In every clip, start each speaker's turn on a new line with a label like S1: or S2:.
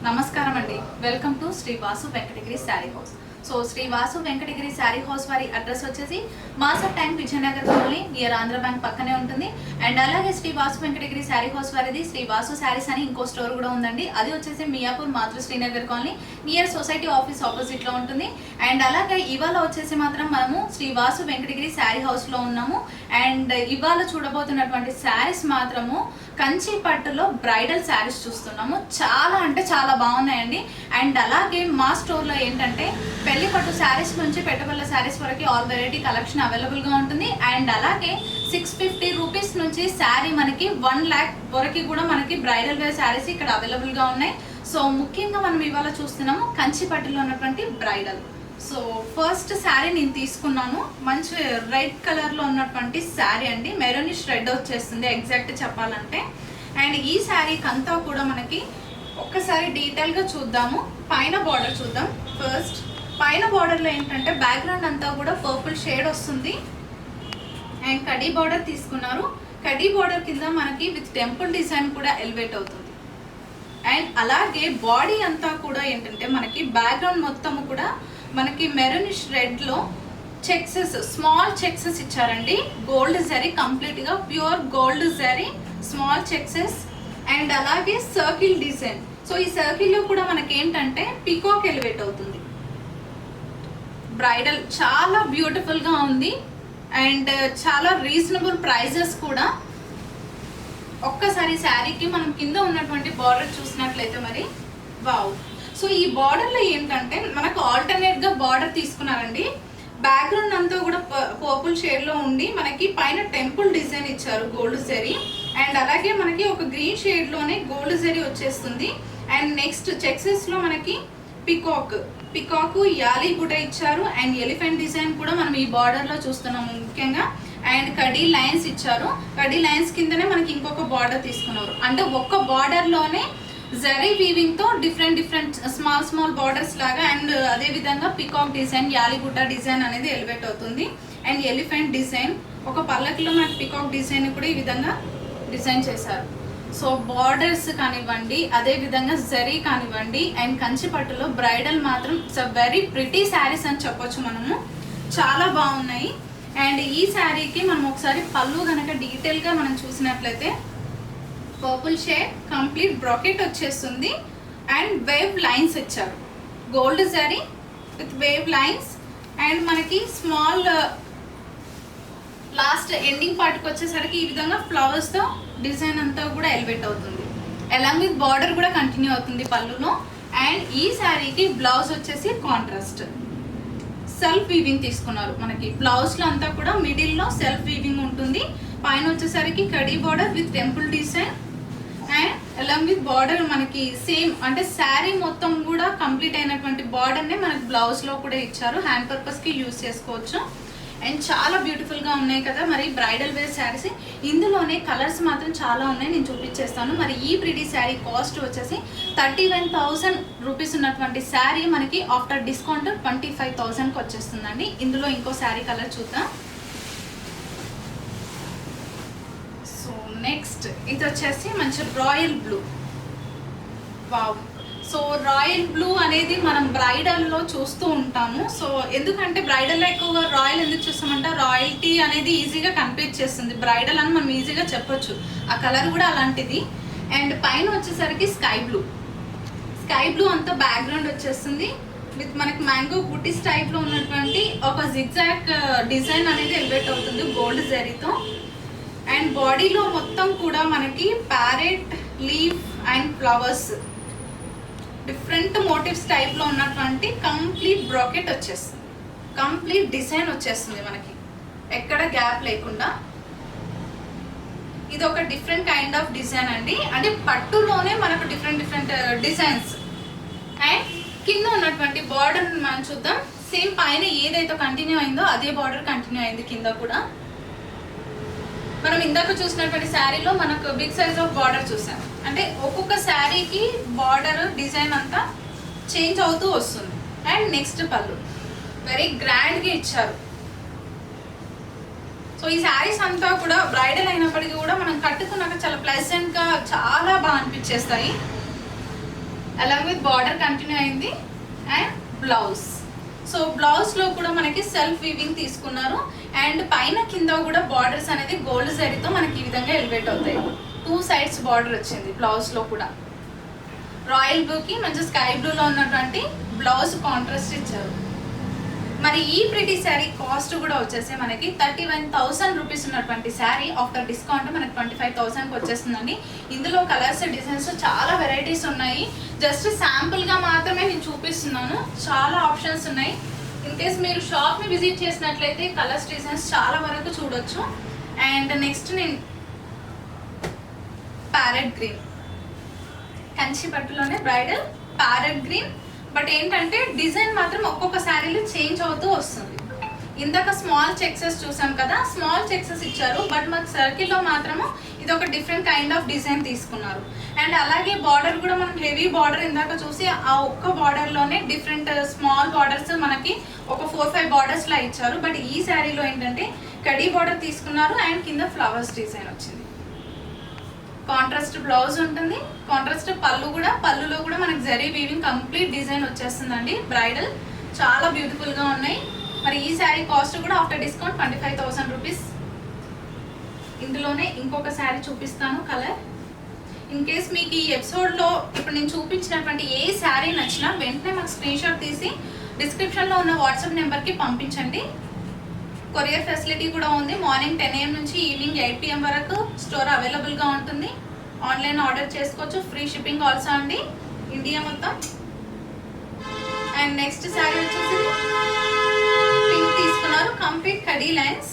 S1: నమస్కారం అండి. Welcome to Shri Vasu Venkatagiri sari house. So Shri Vasu Venkatagiri sari house వారి అడ్రస్ వచ్చేసి Masab tank Vijayanagar colony near Andhra bank పక్కనే ఉంటుంది. అండ్ అలాగే శ్రీ వాసు వెంకటగిరి శారీ హౌస్ వారిది శ్రీ వాసు శారీస్ అని ఇంకో స్టోర్ కూడా ఉందండి. అది వచ్చేసి మియాపూర్ మాతృ Srinagar colony near society office opposite లో ఉంటుంది. అండ్ అలాగే ఇవాళ వచ్చేసి మాత్రం మనము శ్రీ వాసు వెంకటగిరి శారీ హౌస్ లో ఉన్నాము. అండ్ ఇవాళ చూడబోతున్నటువంటి శారీస్ మాత్రము కంచి పట్టులో బ్రైడల్ శారీస్ చూస్తున్నాము. చాలా అంటే చాలా బాగున్నాయండి. అండ్ అలాగే మా స్టోర్లో ఏంటంటే పెళ్లి పట్టు శారీస్ నుంచి పెట్టబల్ల శారీస్ వరకు ఆల్ వెరైటీ కలెక్షన్ అవైలబుల్గా ఉంటుంది. అండ్ అలాగే 650 రూపీస్ నుంచి శారీ మనకి 1 lakh వరకు కూడా మనకి బ్రైడల్ వేర్ శారీస్ ఇక్కడ అవైలబుల్గా ఉన్నాయి. సో ముఖ్యంగా మనం ఇవాళ చూస్తున్నాము కంచి పట్టులో ఉన్నటువంటి బ్రైడల్. సో ఫస్ట్ శారీ నేను తీసుకున్నాను, మంచి రెడ్ కలర్లో ఉన్నటువంటి శారీ అండి. మెరూనిష్ రెడ్ వచ్చేస్తుంది ఎగ్జాక్ట్ చెప్పాలంటే. అండ్ ఈ శారీకి అంతా కూడా మనకి ఒక్కసారి డీటెయిల్గా చూద్దాము. పైన బార్డర్ చూద్దాం. ఫస్ట్ పైన బార్డర్లో ఏంటంటే బ్యాక్గ్రౌండ్ అంతా కూడా పర్పుల్ షేడ్ వస్తుంది. అండ్ కడీ బార్డర్ తీసుకున్నారు. కడీ బార్డర్ కింద మనకి విత్ టెంపుల్ డిజైన్ కూడా ఎలివేట్ అవుతుంది. అండ్ అలాగే బాడీ అంతా కూడా ఏంటంటే మనకి బ్యాక్గ్రౌండ్ మొత్తం కూడా మనకి మెరూనిష్ రెడ్లో చెక్సెస్, స్మాల్ చెక్సెస్ ఇచ్చారండి. గోల్డ్ జరీ, కంప్లీట్గా pure gold zari small checks. And అలాగే సర్కిల్ డిజైన్. సో ఈ సర్కిల్లో కూడా మనకి ఏంటంటే పీకాక్ ఎలివేట్ అవుతుంది. బ్రైడల్ చాలా బ్యూటిఫుల్గా ఉంది. అండ్ చాలా రీజనబుల్ ప్రైజెస్ కూడా. ఒక్కసారి శారీకి మనం కింద ఉన్నటువంటి బార్డర్ చూసినట్లయితే మరి వావ్. సో ఈ బార్డర్లో ఏంటంటే మనకు ఆల్టర్నేట్గా బార్డర్ తీసుకున్నారండి. బ్యాక్గ్రౌండ్ అంతా కూడా పర్పుల్ షేడ్లో ఉండి మనకి పైన టెంపుల్ డిజైన్ ఇచ్చారు గోల్డ్ జరీ. అండ్ అలాగే మనకి ఒక గ్రీన్ షేడ్లోనే గోల్డ్ జరీ వచ్చేస్తుంది. అండ్ నెక్స్ట్ చెక్సెస్లో మనకి పికాక్ యాలీ బుట్ట ఇచ్చారు. అండ్ ఎలిఫెంట్ డిజైన్ కూడా మనం ఈ బార్డర్లో చూస్తున్నాము ముఖ్యంగా. అండ్ కడీ లైన్స్ ఇచ్చారు. కడీ లైన్స్ కిందనే మనకి ఇంకొక బార్డర్ తీసుకున్నారు. అంటే ఒక్క బార్డర్లోనే జరీ వీవింగ్ తో డిఫరెంట్ స్మాల్ బార్డర్స్ లాగా. అండ్ అదే విధంగా పికాక్ డిజైన్, యాలిగుట్ట డిజైన్ అనేది ఎలివేట్ అవుతుంది. అండ్ ఎలిఫెంట్ డిజైన్, ఒక పల్లకిలో మనకి పికాక్ డిజైన్ కూడా ఈ విధంగా డిజైన్ చేశారు. సో బార్డర్స్ కానివ్వండి, అదే విధంగా జరీ కానివ్వండి. అండ్ కంచి పట్టులో బ్రైడల్ మాత్రం it's a very pretty saris అని చెప్పొచ్చు మనము. చాలా బాగున్నాయి. అండ్ ఈ శారీకి మనం ఒకసారి పళ్ళు కనుక డీటెయిల్గా మనం చూసినట్లయితే పర్పుల్ షేడ్ కంప్లీట్ బ్రాకెట్ వచ్చేస్తుంది. అండ్ వేవ్ లైన్స్ ఇచ్చారు. Gold zari with wave lines. And మనకి స్మాల్ లాస్ట్ ఎండింగ్ పార్ట్కి వచ్చేసరికి ఈ విధంగా ఫ్లవర్స్తో డిజైన్ అంతా కూడా ఎలివేట్ అవుతుంది. అలాంగ్ విత్ బార్డర్ కూడా కంటిన్యూ అవుతుంది పళ్ళులో. అండ్ ఈ శారీకి బ్లౌజ్ వచ్చేసి కాంట్రాస్ట్ సెల్ఫ్ వీవింగ్ తీసుకున్నారు. మనకి బ్లౌజ్లో అంతా కూడా మిడిల్లో సెల్ఫ్ వీవింగ్ ఉంటుంది. పైన వచ్చేసరికి khadi border with temple design. And along with border మనకి సేమ్ అంటే శారీ మొత్తం కూడా కంప్లీట్ అయినటువంటి బార్డర్నే మనకి బ్లౌజ్లో కూడా ఇచ్చారు. హ్యాండ్ పర్పస్కి యూజ్ చేసుకోవచ్చు. అండ్ చాలా బ్యూటిఫుల్గా ఉన్నాయి కదా మరి బ్రైడల్ వేర్ శారీస్. ఇందులోనే కలర్స్ మాత్రం చాలా ఉన్నాయి, నేను చూపించేస్తాను. మరి ఈ ప్రిటీ శారీ కాస్ట్ వచ్చేసి 31,000 రూపీస్ ఉన్నటువంటి శారీ మనకి ఆఫ్టర్ డిస్కౌంట్ 25,000కి వచ్చేస్తుందండి. ఇందులో ఇంకో శారీ కలర్ చూద్దాం. సో నెక్స్ట్ ఇది వచ్చేసి మంచి royal blue. Wow. So royal blue అనేది మనం బ్రైడల్లో చూస్తూ ఉంటాము. సో ఎందుకంటే బ్రైడల్లో ఎక్కువగా రాయల్ ఎందుకు చూస్తామంటే రాయల్టీ అనేది ఈజీగా కనిపించేస్తుంది. బ్రైడల్ అని మనం ఈజీగా చెప్పొచ్చు. ఆ కలర్ కూడా అలాంటిది. అండ్ పైన వచ్చేసరికి స్కై బ్లూ అంతా బ్యాక్గ్రౌండ్ వచ్చేస్తుంది. విత్ మనకి మ్యాంగో బుటీస్ టైప్లో ఉన్నటువంటి ఒక జిగ్జాగ్ డిజైన్ అనేది ఎలివేట్ అవుతుంది గోల్డ్ జరీతో. అండ్ బాడీలో మొత్తం కూడా మనకి parrot leaf and flowers different motifs టైప్లో ఉన్నటువంటి కంప్లీట్ బ్రాకెట్ వచ్చేస్తుంది. కంప్లీట్ డిజైన్ వచ్చేస్తుంది మనకి ఎక్కడ గ్యాప్ లేకుండా. ఇది ఒక డిఫరెంట్ కైండ్ ఆఫ్ డిజైన్ అండి. అంటే పట్టులోనే మనకు డిఫరెంట్ డిజైన్స్. అండ్ కింద ఉన్నటువంటి బార్డర్ మనం చూద్దాం. సేమ్ పైన ఏదైతే కంటిన్యూ అయిందో అదే బార్డర్ కంటిన్యూ అయింది కింద కూడా. మనం ఇందాక చూసినటువంటి శారీలో మనకు బిగ్ సైజ్ ఆఫ్ బార్డర్ చూసాం. అంటే ఒక్కొక్క శారీకి బార్డర్ డిజైన్ అంతా చేంజ్ అవుతూ వస్తుంది. అండ్ నెక్స్ట్ పళ్ళు వెరీ గ్రాండ్గా ఇచ్చారు. సో ఈ శారీస్ అంతా కూడా బ్రైడల్ అయినప్పటికీ కూడా మనం కట్టుకున్నాక చాలా ప్లెజెంట్గా చాలా బాగా అనిపించేస్తాయి. అలాంగ్ విత్ బార్డర్ కంటిన్యూ అయింది. అండ్ బ్లౌజ్, సో బ్లౌజ్లో కూడా మనకి సెల్ఫ్ వీవింగ్ తీసుకున్నారు. అండ్ పైన కింద కూడా బార్డర్స్ అనేది గోల్డ్ జరీతో మనకి ఈ విధంగా ఎలివేట్ అవుతాయి. 2 సైడ్స్ బార్డర్ వచ్చింది బ్లౌజ్లో కూడా. రాయల్ బ్లూకి మంచి స్కై బ్లూలో ఉన్నటువంటి బ్లౌజ్ కాంట్రాస్ట్ ఇచ్చారు. మరి ఈ ప్రిటీ శారీ కాస్ట్ కూడా వచ్చేసి మనకి 31,000 రూపీస్ ఉన్నటువంటి శారీ ఆఫ్టర్ డిస్కౌంట్ మనకి 25,000కి వచ్చేస్తుందండి. ఇందులో కలర్స్ డిజైన్స్ చాలా వెరైటీస్ ఉన్నాయి. జస్ట్ శాంపుల్గా మాత్రమే నేను చూపిస్తున్నాను, చాలా ఆప్షన్స్ ఉన్నాయి. ఇన్ కేస్ మీరు షాప్ని విజిట్ చేసినట్లయితే కలర్స్ డిజైన్స్ చాలా వరకు చూడొచ్చు. అండ్ నెక్స్ట్ నేను ప్యారెట్ గ్రీన్, కంచి పట్టులోనే బ్రైడల్ ప్యారెట్ గ్రీన్. బట్ ఏంటంటే డిజైన్ మాత్రం ఒక్కొక్క శారీలో చేంజ్ అవుతూ వస్తుంది. ఇందాక స్మాల్ చెక్సెస్ చూసాం కదా, స్మాల్ చెక్సెస్ ఇచ్చారు. బట్ మాకు సర్కిల్లో మాత్రము ఇది ఒక డిఫరెంట్ కైండ్ ఆఫ్ డిజైన్ తీసుకున్నారు. అండ్ అలాగే బార్డర్ కూడా మనం హెవీ బార్డర్ ఇందాక చూసి ఆ ఒక్క బార్డర్లోనే డిఫరెంట్ స్మాల్ బార్డర్స్ మనకి ఒక 4-5 బార్డర్స్లా ఇచ్చారు. బట్ ఈ శారీలో ఏంటంటే కడీ బార్డర్ తీసుకున్నారు అండ్ కింద ఫ్లవర్స్ డిజైన్ వచ్చింది. కాంట్రాస్ట్ బ్లౌజ్ ఉంటుంది, కాంట్రాస్ట్ పళ్ళు కూడా, పళ్ళులో కూడా మనకి జరీ వీవింగ్ కంప్లీట్ డిజైన్ వచ్చేస్తుందండి. బ్రైడల్ చాలా బ్యూటిఫుల్గా ఉన్నాయి. మరి ఈ శారీ కాస్ట్ కూడా ఆఫ్టర్ డిస్కౌంట్ 25,000 రూపీస్. ఇందులోనే ఇంకొక శారీ చూపిస్తాను కలర్. ఇన్ కేస్ మీకు ఈ ఎపిసోడ్లో ఇప్పుడు నేను చూపించినటువంటి ఏ శారీ నచ్చినా వెంటనే మాకు స్క్రీన్ షాట్ తీసి డిస్క్రిప్షన్లో ఉన్న వాట్సాప్ నెంబర్కి పంపించండి. కొరియర్ ఫెసిలిటీ కూడా ఉంది. మార్నింగ్ 10 AM నుంచి ఈవినింగ్ 8 PM వరకు స్టోర్ అవైలబుల్గా ఉంటుంది. ఆన్లైన్ ఆర్డర్ చేసుకోవచ్చు, ఫ్రీ షిప్పింగ్ ఆల్సో అండి ఇండియా మొత్తం. అండ్ నెక్స్ట్ శారీ వచ్చేసి పింక్ తీసుకున్నారు, complete khadi lines.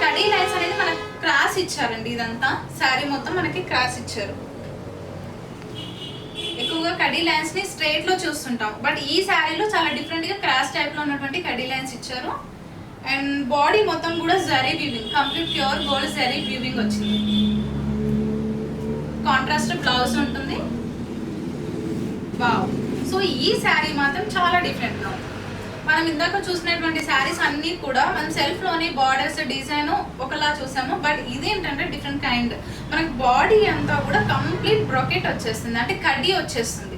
S1: Khadi lines అనేది మనకు క్రాస్ ఇచ్చారండి. ఇదంతా శారీ మొత్తం మనకి క్రాస్ ఇచ్చారు. ఎక్కువగా కడీ లైన్స్ ని స్ట్రైట్ లో చూస్తుంటాం, బట్ ఈ శారీలో చాలా డిఫరెంట్ గా క్రాస్ టైప్ లో ఉన్నటువంటి కడీ లైన్స్ ఇచ్చారు. అండ్ బాడీ మొత్తం కూడా zari weaving, complete pure gold zari weaving వచ్చింది. కాంట్రాస్ట్ బ్లౌజ్ ఉంటుంది. వావ్, సో ఈ శారీ మాత్రం చాలా డిఫరెంట్ గా ఉంది. మనం ఇందాక చూసినటువంటి శారీస్ అన్నీ కూడా మనం సెల్ఫ్ లోని బార్డర్స్ డిజైన్ ఒకలా చూసాము. బట్ ఇదేంటంటే డిఫరెంట్ కైండ్. మనకు బాడీ అంతా కూడా కంప్లీట్ బ్రొకెట్ వచ్చేస్తుంది, అంటే కడ్డీ వచ్చేస్తుంది.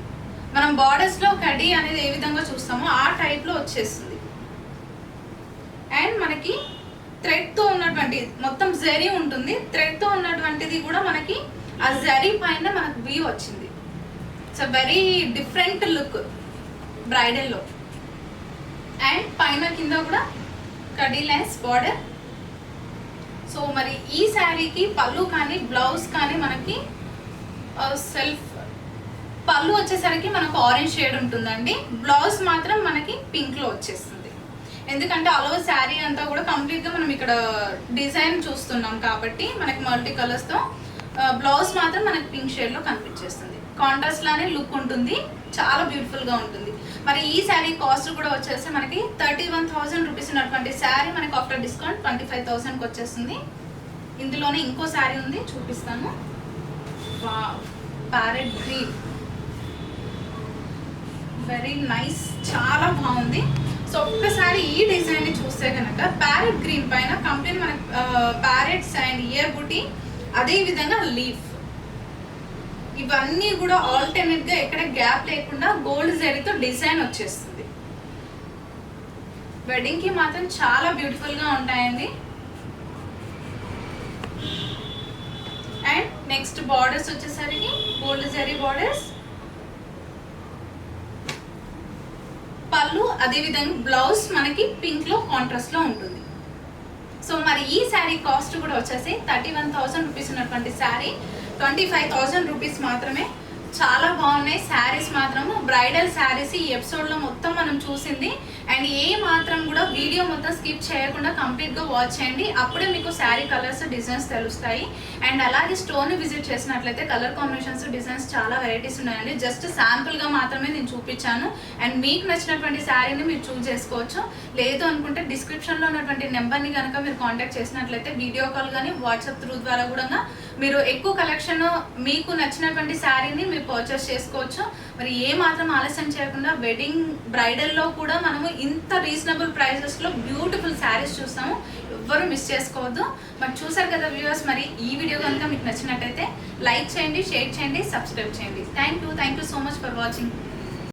S1: మనం బార్డర్స్ లో కడ్డీ అనేది ఏ విధంగా చూస్తామో ఆ టైప్ లో వచ్చేస్తుంది. అండ్ మనకి థ్రెడ్ తో ఉన్నటువంటి మొత్తం జరీ ఉంటుంది. థ్రెడ్ తో ఉన్నటువంటిది కూడా మనకి ఆ జరీ పైన మనకు వీవ్ వచ్చింది. ఇట్స్ వెరీ డిఫరెంట్ లుక్ బ్రైడల్లో. అండ్ పైన కింద కూడా కడీ లైన్స్ బార్డర్. సో మరి ఈ శారీకి పళ్ళు కానీ బ్లౌజ్ కానీ మనకి సెల్ఫ్ పళ్ళు వచ్చేసరికి మనకు ఆరెంజ్ షేడ్ ఉంటుందండి. బ్లౌజ్ మాత్రం మనకి పింక్లో వచ్చేస్తుంది. ఎందుకంటే ఆల్ ఓవర్ శారీ అంతా కూడా కంప్లీట్గా మనం ఇక్కడ డిజైన్ చూస్తున్నాం కాబట్టి మనకి మల్టీ కలర్స్తో. బ్లౌజ్ మాత్రం మనకి పింక్ షేడ్లో కనిపించేస్తుంది. కాంట్రాస్ట్ లానే లుక్ ఉంటుంది, చాలా బ్యూటిఫుల్గా ఉంటుంది. మరి ఈ శారీ కాస్ట్ కూడా వచ్చేసి మనకి 31,000 రూపీస్ ఉన్నటువంటి శారీ మనకి ఆఫ్టర్ డిస్కౌంట్ 25,000కి వచ్చేస్తుంది. ఇందులోనే ఇంకో శారీ ఉంది, చూపిస్తాను. ప్యారెట్ గ్రీన్, వెరీ నైస్, చాలా బాగుంది. సో ఒక్కసారి ఈ డిజైన్ ని చూస్తే కనుక ప్యారెట్ గ్రీన్ పైన కంప్లీట్ మనకి ప్యారెట్స్ అండ్ ఇయర్ బుటీ, అదే విధంగా లీఫ్, ఇవన్నీ కూడా ఆల్టర్నేట్ గా ఎక్కడ గ్యాప్ లేకుండా గోల్డ్ జరీతో డిజైన్ వచ్చేస్తుంది. వెడ్డింగ్ కి మాత్రం చాలా బ్యూటిఫుల్ గా ఉంటాయండి. అండ్ నెక్స్ట్ బార్డర్స్ వచ్చేసరికి గోల్డ్ జరీ బార్డర్స్, పళ్ళు అదే విధంగా బ్లౌజ్ మనకి పింక్ లో కాంట్రాస్ట్ లో ఉంటుంది. సో మరి ఈ శారీ కాస్ట్ కూడా వచ్చేసి 31,000 రూపీస్ ఉన్నటువంటి శారీ 25,000 రూపీస్ మాత్రమే. చాలా బాగున్నాయి శారీస్ మాత్రము. బ్రైడల్ శారీస్ ఈ ఎపిసోడ్లో మొత్తం మనం చూసింది. అండ్ ఏ మాత్రం కూడా వీడియో మొత్తం స్కిప్ చేయకుండా కంప్లీట్గా వాచ్ చేయండి, అప్పుడే మీకు శారీ కలర్స్ డిజైన్స్ తెలుస్తాయి. అండ్ అలాగే స్టోర్ని విజిట్ చేసినట్లయితే కలర్ కాంబినేషన్స్ డిజైన్స్ చాలా వెరైటీస్ ఉన్నాయండి. జస్ట్ శాంపుల్గా మాత్రమే నేను చూపించాను. అండ్ మీకు నచ్చినటువంటి శారీని మీరు చూస్ చేసుకోవచ్చు. లేదు అనుకుంటే డిస్క్రిప్షన్లో ఉన్నటువంటి నెంబర్ని కనుక మీరు కాంటాక్ట్ చేసినట్లయితే వీడియో కాల్ కానీ వాట్సాప్ త్రూ ద్వారా కూడా మీరు ఎక్కువ కలెక్షన్ మీకు నచ్చినటువంటి శారీని మీరు పర్చేస్ చేసుకోవచ్చు. మరి ఏ మాత్రం ఆలస్యం చేయకుండా వెడ్డింగ్ బ్రైడల్లో కూడా మనము ఇంత రీజనబుల్ ప్రైసెస్లో బ్యూటిఫుల్ శారీస్ చూస్తాము. ఎవ్వరూ మిస్ చేసుకోవద్దు. బట్ చూసారు కదా వ్యూవర్స్, మరి ఈ వీడియో కనుక మీకు నచ్చినట్టయితే లైక్ చేయండి, షేర్ చేయండి, సబ్స్క్రైబ్ చేయండి. Thank you so much for watching.